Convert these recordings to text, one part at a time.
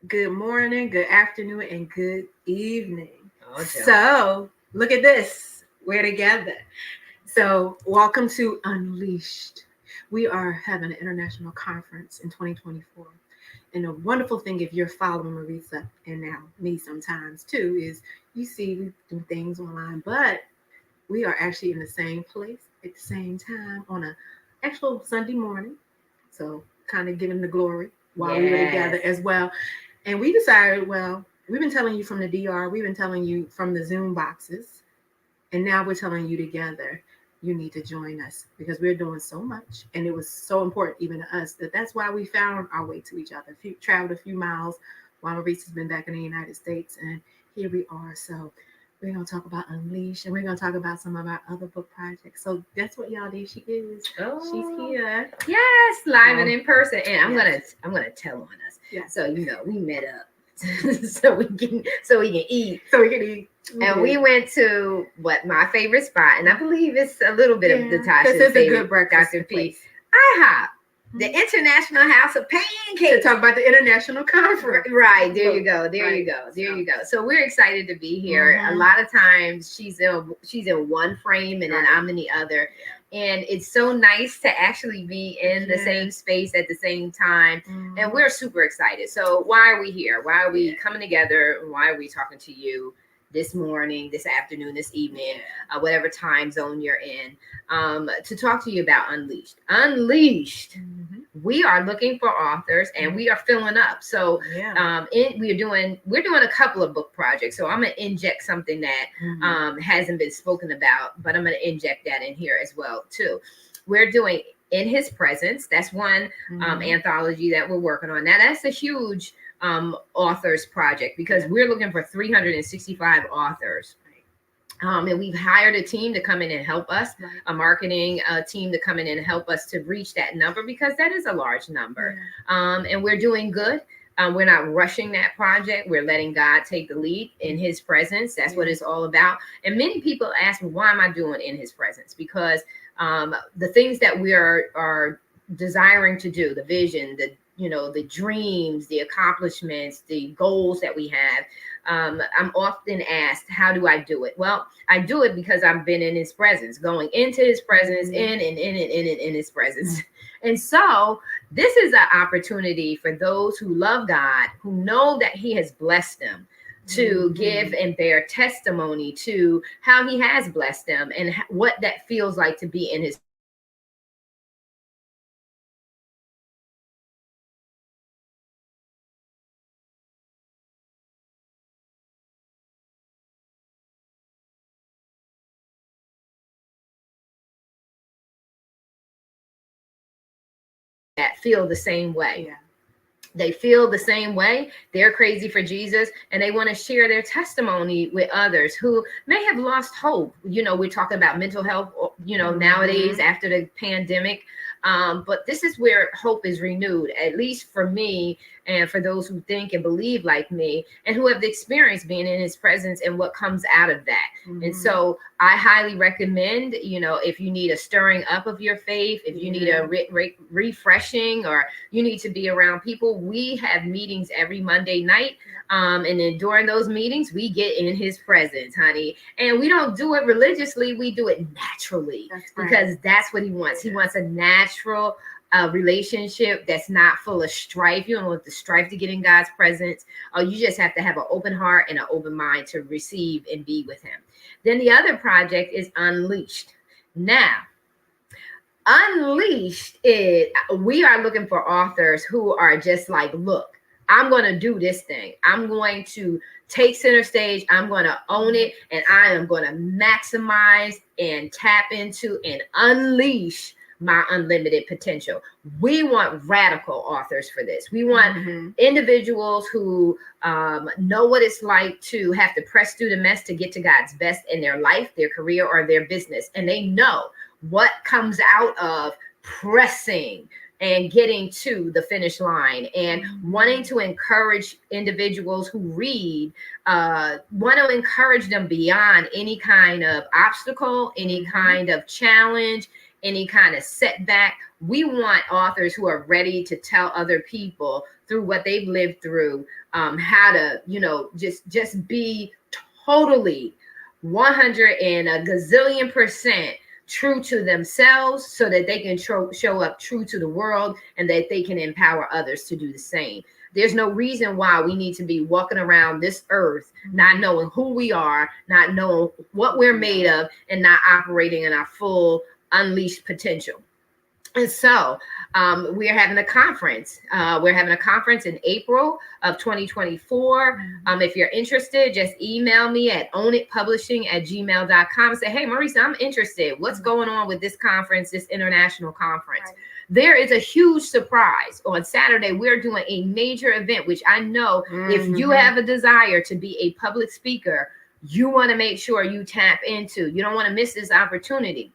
Good morning, good afternoon, and good evening. Oh, Joe. So, look at this. We're together. So, welcome to Unleashed. We are having an international conference in 2024. And a wonderful thing, if you're following Marissa and now me sometimes too, is you see we do things online, but we are actually in the same place at the same time on a actual Sunday morning. So, kind of giving the glory while we were together Yes. as well. And we decided, well, we've been telling you from the DR, we've been telling you from the Zoom boxes, and now we're telling you together, you need to join us because we're doing so much. And it was so important, even to us, that's why we found our way to each other. Traveled a few miles while Maurice has been back in the United States. And here we are. So we're going to talk about Unleash and we're going to talk about some of our other book projects. So that's what y'all did. She is. She's Oh, here. yes, live and in person. And I'm gonna tell on us. Yes. So we met up so we can eat. So we can eat. And we went to my favorite spot, and I believe it's a little bit of Natasha's it's a favorite, good breakfast Dr. P. place. IHOP, the International House of To Pancakes. talk about the international conference. Right, there you go. So we're excited to be here. A lot of times she's in one frame and then I'm in the other. And it's so nice to actually be in the same space at the same time. And we're super excited. So why are we here? Why are we coming together? Why are we talking to you this morning, this afternoon, this evening, whatever time zone you're in, to talk to you about Unleashed. We are looking for authors and we are filling up. So we're doing a couple of book projects. So I'm gonna inject something that hasn't been spoken about, but I'm gonna inject that in here as well too. We're doing In His Presence. That's one anthology that we're working on. Now that's a huge authors project because we're looking for 365 authors. And we've hired a team to come in and help us, a marketing team to come in and help us to reach that number because that is a large number. And we're doing good. We're not rushing that project. We're letting God take the lead in His presence. That's what it's all about. And many people ask me, why am I doing In His Presence? Because the things that we are desiring to do, the vision, the dreams, the accomplishments, the goals that we have. I'm often asked, how do I do it? Well, I do it because I've been in His presence, going into His presence, in His presence. And so this is an opportunity for those who love God, who know that He has blessed them, to give and bear testimony to how He has blessed them and what that feels like to be in His that feel the same way. They feel the same way. They're crazy for Jesus and they want to share their testimony with others who may have lost hope. We're talking about mental health, nowadays after the pandemic. But this is where hope is renewed, at least for me and for those who think and believe like me and who have the experience being in His presence and what comes out of that. And so I highly recommend, if you need a stirring up of your faith, if you need a refreshing, or you need to be around people, we have meetings every Monday night. And then during those meetings, we get in His presence, honey. And we don't do it religiously. We do it naturally because that's what He wants. He wants a natural relationship that's not full of strife. You don't want the strife to get in God's presence. You just have to have an open heart and an open mind to receive and be with Him. Then the other project is Unleashed. Now, Unleashed is, we are looking for authors who are just like, look, I'm going to do this thing. I'm going to take center stage. I'm going to own it. And I am going to maximize and tap into and unleash my unlimited potential. We want radical authors for this. We want individuals who know what it's like to have to press through the mess to get to God's best in their life, their career, or their business. And they know what comes out of pressing and getting to the finish line, and wanting to encourage individuals who read, want to encourage them beyond any kind of obstacle, any kind of challenge, any kind of setback. We want authors who are ready to tell other people through what they've lived through, how to, just be totally 100 and a gazillion percent true to themselves, so that they can show up true to the world, and that they can empower others to do the same. There's no reason why we need to be walking around this earth not knowing who we are, not knowing what we're made of, and not operating in our full unleashed potential. And so we're having a conference. We're having a conference in April of 2024. If you're interested, just email me at ownitpublishing@gmail.com and say, hey, Marissa, I'm interested. What's going on with this conference, this international conference? Right. There is a huge surprise. On Saturday, we're doing a major event, which I know if you have a desire to be a public speaker, you want to make sure you tap into. You don't want to miss this opportunity.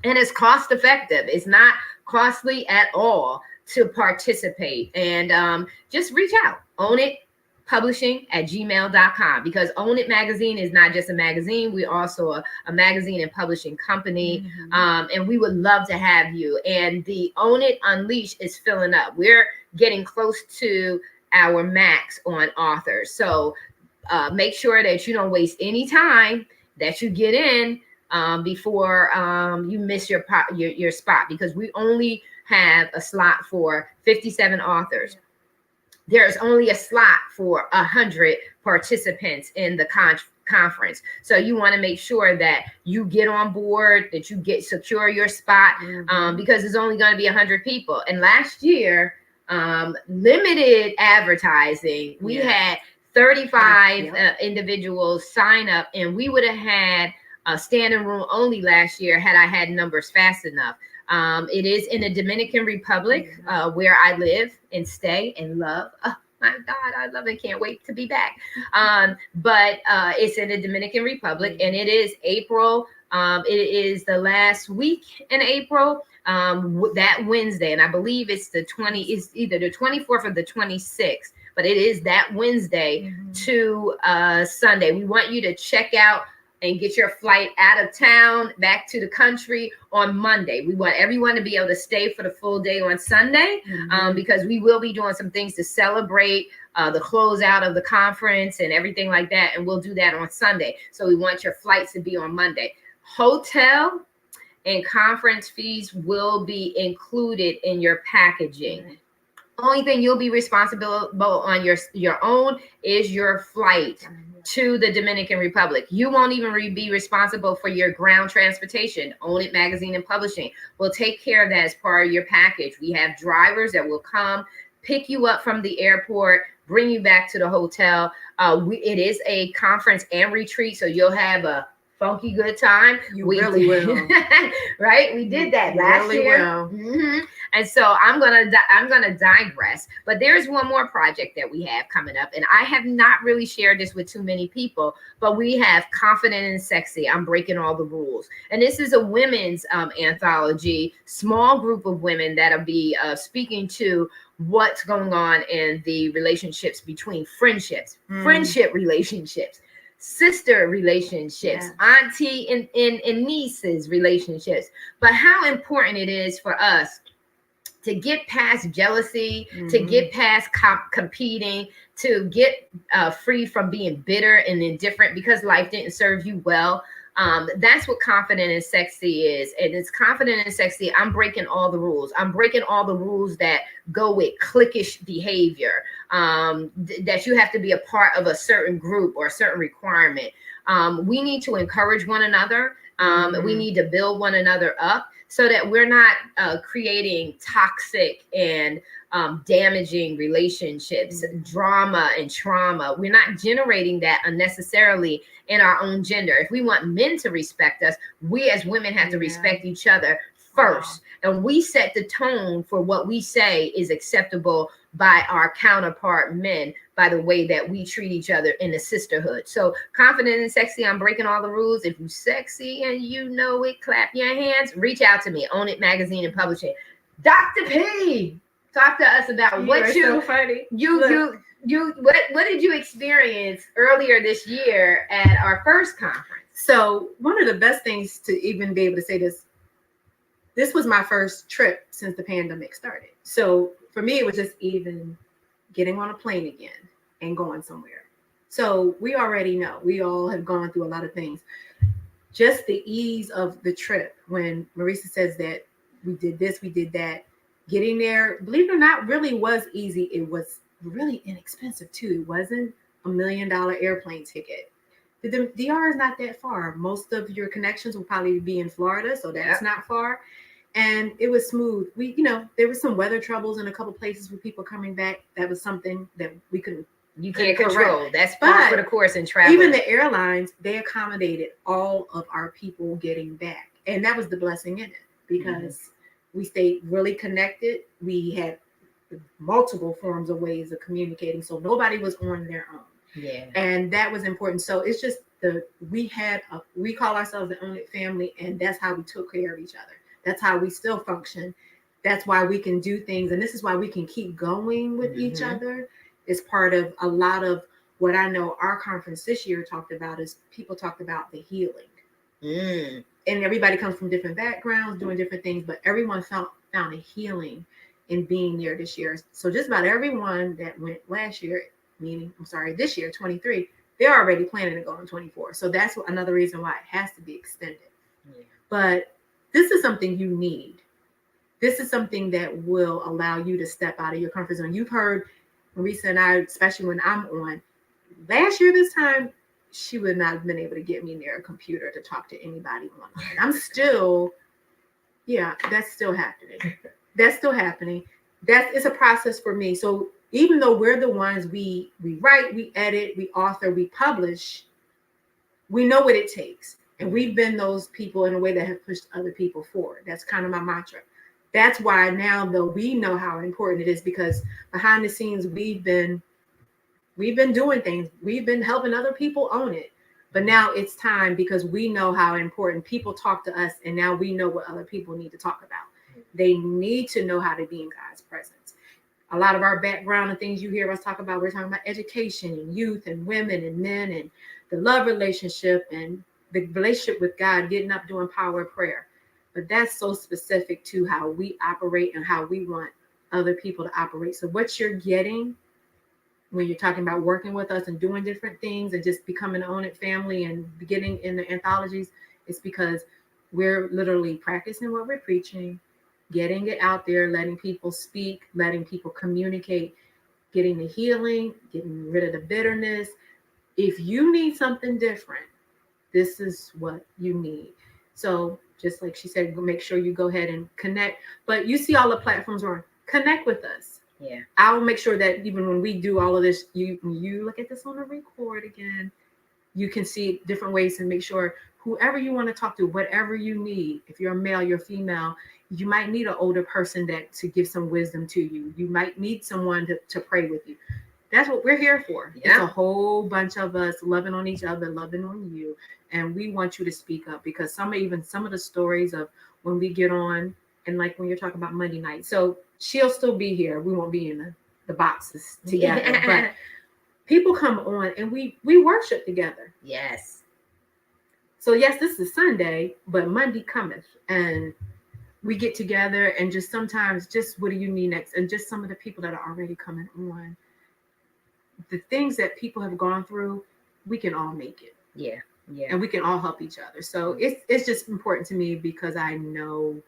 And it's cost effective. It's not costly at all to participate. And just reach out. ownitpublishing@gmail.com, because Own It Magazine is not just a magazine. We're also a magazine and publishing company. And we would love to have you. And the Own It Unleashed is filling up. We're getting close to our max on authors. So make sure that you don't waste any time, that you get in before you miss your spot, because we only have a slot for 57 authors. There's only a slot for 100 participants in the conference. So you want to make sure that you get on board, that you secure your spot, because there's only going to be 100 people. And last year, limited advertising, we had 35 individuals sign up, and we would have had standing room only last year had I had numbers fast enough. It is in the Dominican Republic, where I live and stay and love. Oh my God, I love it. Can't wait to be back. But it's in the Dominican Republic, and it is April. It is the last week in April, that Wednesday. And I believe it's it's either the 24th or the 26th, but it is that Wednesday to Sunday. We want you to check out and get your flight out of town back to the country on Monday. We want everyone to be able to stay for the full day on Sunday, because we will be doing some things to celebrate the closeout of the conference and everything like that. And we'll do that on Sunday. So we want your flights to be on Monday. Hotel and conference fees will be included in your packaging. Only thing you'll be responsible on your own is your flight to the Dominican Republic. You won't even be responsible for your ground transportation. Own It Magazine and Publishing will take care of that as part of your package. We have drivers that will come pick you up from the airport, bring you back to the hotel. It is a conference and retreat, so you'll have a funky good time. We really will. Right? We did that last year. And so I'm gonna digress. But there's one more project that we have coming up, and I have not really shared this with too many people. But we have Confident and Sexy. I'm breaking all the rules, and this is a women's anthology. Small group of women that'll be speaking to what's going on in the relationships between friendships, friendship relationships, sister relationships, auntie and nieces relationships. But how important it is for us to get past jealousy, to get past competing, to get free from being bitter and indifferent because life didn't serve you well. That's what Confident and Sexy is. And it's Confident and Sexy. I'm breaking all the rules. I'm breaking all the rules that go with cliquish behavior, that you have to be a part of a certain group or a certain requirement. We need to encourage one another. We need to build one another up so that we're not creating toxic and damaging relationships, drama and trauma. We're not generating that unnecessarily in our own gender. If we want men to respect us, we as women have to respect each other first. And we set the tone for what we say is acceptable by our counterpart men, by the way that we treat each other in the sisterhood. So Confident and Sexy, I'm breaking all the rules. If you sexy and you know it, clap your hands, reach out to me. Own It Magazine and Publishing. Dr. P, talk to us about what what did you experience earlier this year at our first conference? So one of the best things to even be able to say this, this was my first trip since the pandemic started. So for me, it was just even getting on a plane again and going somewhere. So we already know, we all have gone through a lot of things. Just the ease of the trip, when Marissa says that we did this, we did that, getting there, believe it or not, really was easy. It was really inexpensive too. It wasn't $1 million airplane ticket. The DR is not that far. Most of your connections will probably be in Florida, so that's not far. And it was smooth. We, there was some weather troubles in a couple places with people coming back. That was something that we couldn't. You can't control. That's part of the course in travel. Even the airlines, they accommodated all of our people getting back, and that was the blessing in it, because we stayed really connected. We had multiple forms of ways of communicating, so nobody was on their own. Yeah, and that was important. So it's just we call ourselves the Own It family, and that's how we took care of each other. That's how we still function. That's why we can do things, and this is why we can keep going with each other. It's part of a lot of what I know our conference this year talked about. Is people talked about the healing, and everybody comes from different backgrounds, doing different things, but everyone found a healing in being there this year. So just about everyone that went last year, this year, 23, they're already planning to go in 24. So that's another reason why it has to be extended. Yeah. But this is something you need. This is something that will allow you to step out of your comfort zone. You've heard Marissa and I, especially when I'm on, last year this time, she would not have been able to get me near a computer to talk to anybody online. that's still happening. That's still happening. It's a process for me. So even though we're the ones, we write, we edit, we author, we publish, we know what it takes. And we've been those people in a way that have pushed other people forward. That's kind of my mantra. That's why now, though, we know how important it is, because behind the scenes, we've been doing things. We've been helping other people own it. But now it's time, because we know how important people talk to us. And now we know what other people need to talk about. They need to know how to be in God's presence. A lot of our background and things you hear us talk about, we're talking about education and youth and women and men and the love relationship and the relationship with God, getting up, doing power of prayer. But that's so specific to how we operate and how we want other people to operate. So what you're getting when you're talking about working with us and doing different things and just becoming an Own It family and getting in the anthologies, is because we're literally practicing what we're preaching, getting it out there, letting people speak, letting people communicate, getting the healing, getting rid of the bitterness. If you need something different, this is what you need. So just like she said, make sure you go ahead and connect. But you see all the platforms are on. Connect with us. Yeah. I'll make sure that even when we do all of this, you look at this on a record again, you can see different ways and make sure whoever you want to talk to, whatever you need, if you're a male, you're female, you might need an older person to give some wisdom to you. You might need someone to pray with you. That's what we're here for. Yeah. It's a whole bunch of us loving on each other, loving on you. And we want you to speak up, because some of the stories of when we get on, and like when you're talking about Monday night. So she'll still be here. We won't be in the boxes together. Yeah. But people come on and we worship together. Yes. So yes, this is Sunday, but Monday cometh. And we get together and just sometimes just what do you need next? And just some of the people that are already coming on. The things that people have gone through, we can all make it. Yeah. Yeah. And we can all help each other. So it's just important to me, because I know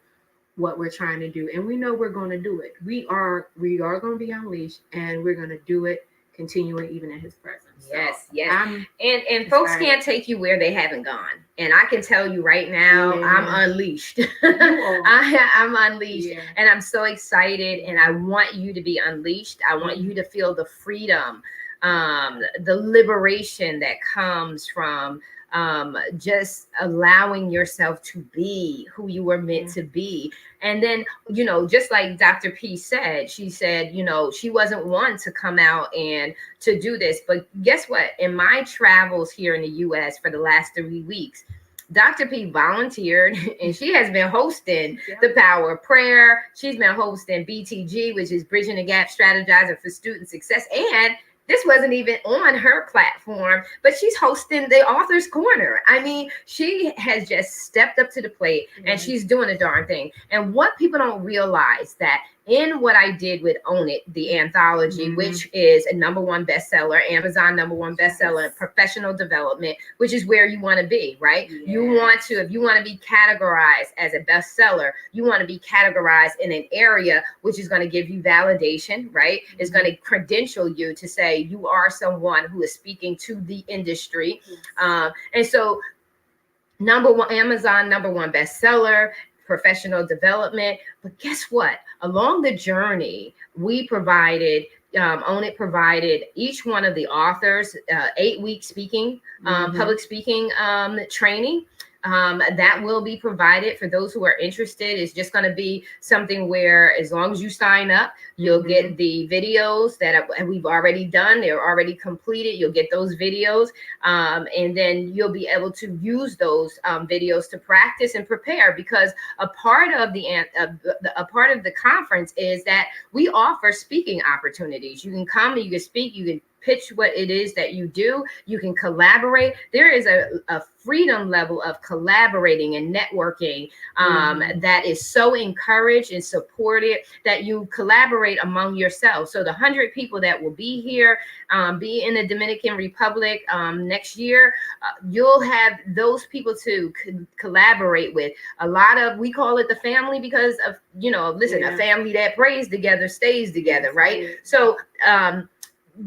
what we're trying to do, and we know we're going to do it. We are going to be unleashed, and we're going to do it, continuing even in His presence. Yes, so yes. And folks can't take you where they haven't gone. And I can tell you right now, I'm unleashed. I'm unleashed, and I'm so excited. And I want you to be unleashed. I want you to feel the freedom, the liberation that comes from just allowing yourself to be who you were meant to be. And then, just like Dr. P said, she said, she wasn't one to come out and to do this. But guess what? In my travels here in the U.S. for the last 3 weeks, Dr. P volunteered, and she has been hosting the Power of Prayer. She's been hosting BTG, which is Bridging the Gap, Strategizing for Student Success. And this wasn't even on her platform, but she's hosting the Author's Corner. I mean, she has just stepped up to the plate and she's doing a darn thing. And what people don't realize that in what I did with Own It, the anthology, which is a #1 bestseller, Amazon #1 bestseller, professional development, which is where you want to be, right? Yes. You want to, if you want to be categorized as a bestseller, you want to be categorized in an area which is going to give you validation, right? It's going to credential you to say you are someone who is speaking to the industry. And so #1, Amazon #1 bestseller, professional development. But guess what? Along the journey, we provided, Own It provided each one of the authors 8-week speaking, public speaking training. That will be provided for those who are interested. It's just going to be something where, as long as you sign up, you'll get the videos that we've already done. They're already completed. You'll get those videos, and then you'll be able to use those videos to practice and prepare. Because a part of the conference is that we offer speaking opportunities. You can come and you can speak. You can pitch what it is that you do. You can collaborate. There is a freedom level of collaborating and networking that is so encouraged and supported, that you collaborate among yourselves. So the 100 people that will be here, be in the Dominican Republic next year, you'll have those people to collaborate with. A lot of, we call it the family because of, a family that prays together stays together, right? So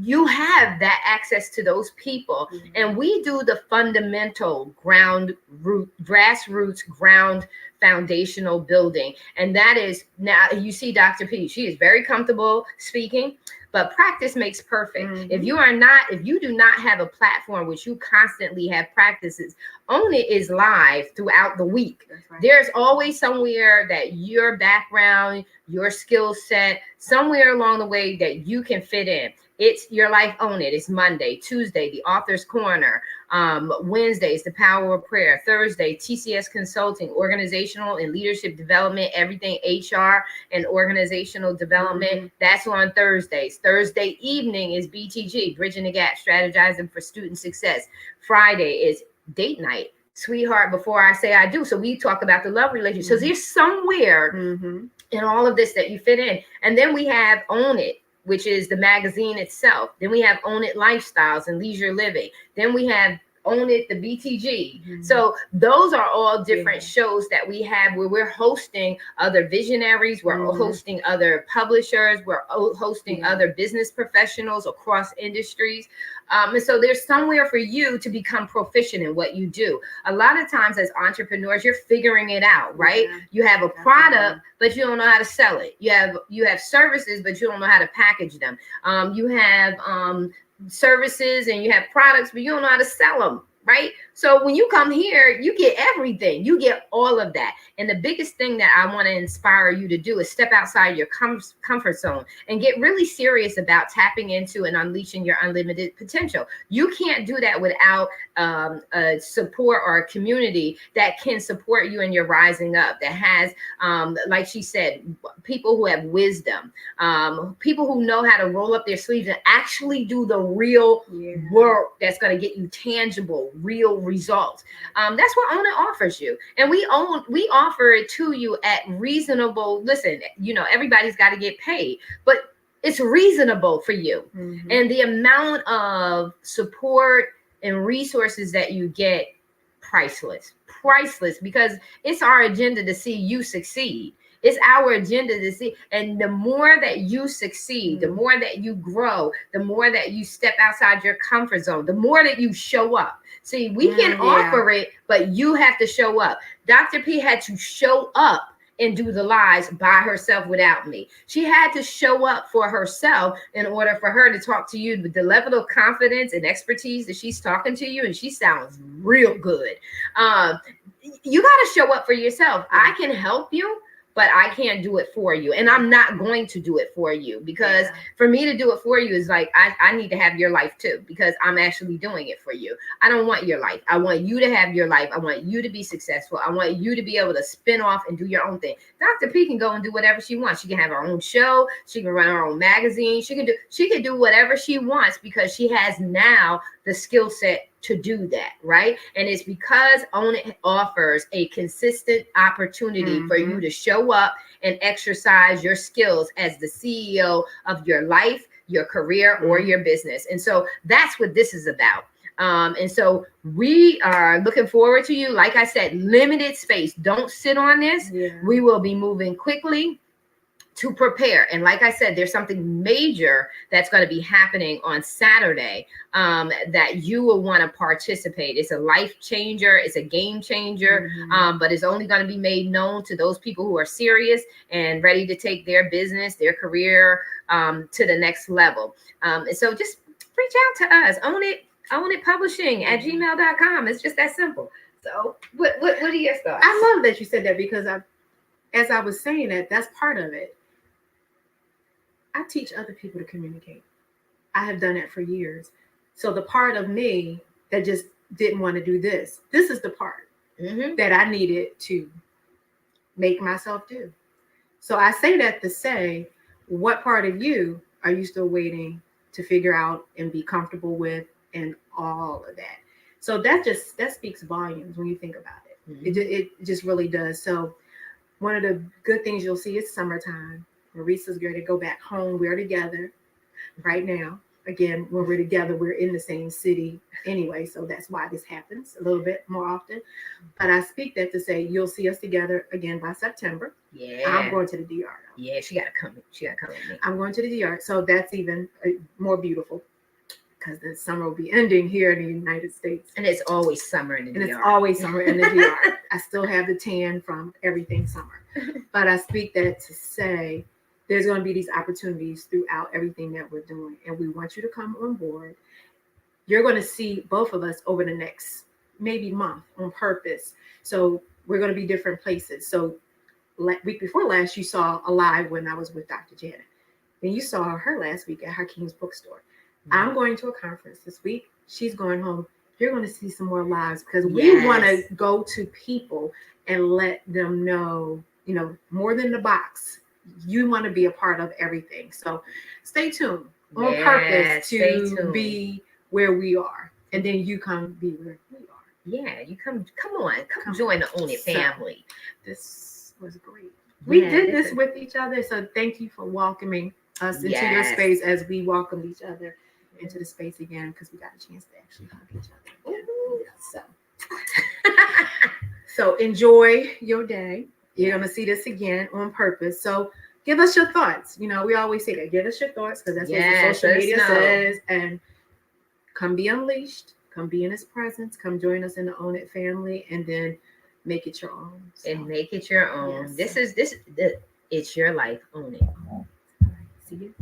you have that access to those people, and we do the fundamental grassroots ground foundational building. And that is, now you see Dr. P, she is very comfortable speaking, but practice makes perfect. If you do not have a platform which you constantly have practices, Own It is live throughout the week. Right. There's always somewhere that your background, your skill set, somewhere along the way that you can fit in. It's Your Life, Own It. It's Monday. Tuesday, the Author's Corner. Wednesdays, the Power of Prayer. Thursday, TCS Consulting, organizational and leadership development, everything HR and organizational development. That's on Thursdays. Thursday evening is BTG, Bridging the Gap, strategizing for student success. Friday is date night, Sweetheart Before I Say I Do. So we talk about the love relationship. So there's somewhere in all of this that you fit in. And then we have Own It, which is the magazine itself. Then we have Own It Lifestyles and Leisure Living. Then we have Own It, the BTG. So those are all different shows that we have where we're hosting other visionaries, we're hosting other publishers, we're hosting other business professionals across industries. And so there's somewhere for you to become proficient in what you do. A lot of times as entrepreneurs, you're figuring it out, right? You have a product, but you don't know how to sell it. You have services, but you don't know how to package them. You have services and you have products, but you don't know how to sell them, right? So when you come here, you get everything. You get all of that. And the biggest thing that I want to inspire you to do is step outside your comfort zone and get really serious about tapping into and unleashing your unlimited potential. You can't do that without a support or a community that can support you in your rising up, that has, like she said, people who have wisdom, people who know how to roll up their sleeves and actually do the real work that's going to get you tangible, real results. That's what Own It offers you. And we offer it to you at reasonable, listen, everybody's got to get paid, but it's reasonable for you. And the amount of support and resources that you get, priceless, because it's our agenda to see you succeed. It's our agenda to see. And the more that you succeed, the more that you grow, the more that you step outside your comfort zone, the more that you show up. See, we can offer it, but you have to show up. Dr. P had to show up and do the lives by herself without me. She had to show up for herself in order for her to talk to you with the level of confidence and expertise that she's talking to you. And she sounds real good. You got to show up for yourself. I can help you, but I can't do it for you. And I'm not going to do it for you, because for me to do it for you is like, I need to have your life too, because I'm actually doing it for you. I don't want your life. I want you to have your life. I want you to be successful. I want you to be able to spin off and do your own thing. Dr. P can go and do whatever she wants. She can have her own show. She can run her own magazine. She can do whatever she wants, because she has now the skill set to do that, right? And it's because Own It offers a consistent opportunity for you to show up and exercise your skills as the CEO of your life, your career, or your business. And so that's what this is about. And so we are looking forward to you. Like I said, limited space. Don't sit on this. We will be moving quickly to prepare. And like I said, there's something major that's going to be happening on Saturday that you will want to participate. It's a life changer. It's a game changer, but it's only going to be made known to those people who are serious and ready to take their business, their career to the next level. And so just reach out to us. Own it publishing at gmail.com. It's just that simple. So what are your thoughts? I love that you said that, because as I was saying that's part of it. I teach other people to communicate. I have done it for years. So the part of me that just didn't want to do this is the part that I needed to make myself do. So I say that to say, what part of you are you still waiting to figure out and be comfortable with, and all of that? So that speaks volumes when you think about it. It just really does. So one of the good things you'll see is summertime. Marissa's going to go back home. We're together right now. Again, when we're together, we're in the same city anyway. So that's why this happens a little bit more often. But I speak that to say you'll see us together again by September. Yeah. I'm going to the DR. Though. Yeah, she got to come. She got to come with me. I'm going to the DR. So that's even more beautiful, because the summer will be ending here in the United States. And it's always summer in the DR. And it's always summer in the DR. I still have the tan from everything summer. But I speak that to say, there's going to be these opportunities throughout everything that we're doing. And we want you to come on board. You're going to see both of us over the next maybe month on purpose. So we're going to be different places. So week before last, you saw a live when I was with Dr. Janet. Then you saw her last week at Hakeem's bookstore. I'm going to a conference this week. She's going home. You're going to see some more lives, because we want to go to people and let them know, more than the box. You want to be a part of everything. So stay tuned on purpose to be where we are. And then you come be where we are. Yeah, you come join the Own It family. This was great. We did this with each other. So thank you for welcoming us into your space as we welcomed each other into the space again, because we got a chance to actually hug each other. So enjoy your day. You're going to see this again on purpose. So give us your thoughts. We always say that. Give us your thoughts, because that's what the social media says. And come be unleashed. Come be in his presence. Come join us in the Own It family, and then make it your own. So. And make it your own. Yes. It's your life. Own it. All right. See you.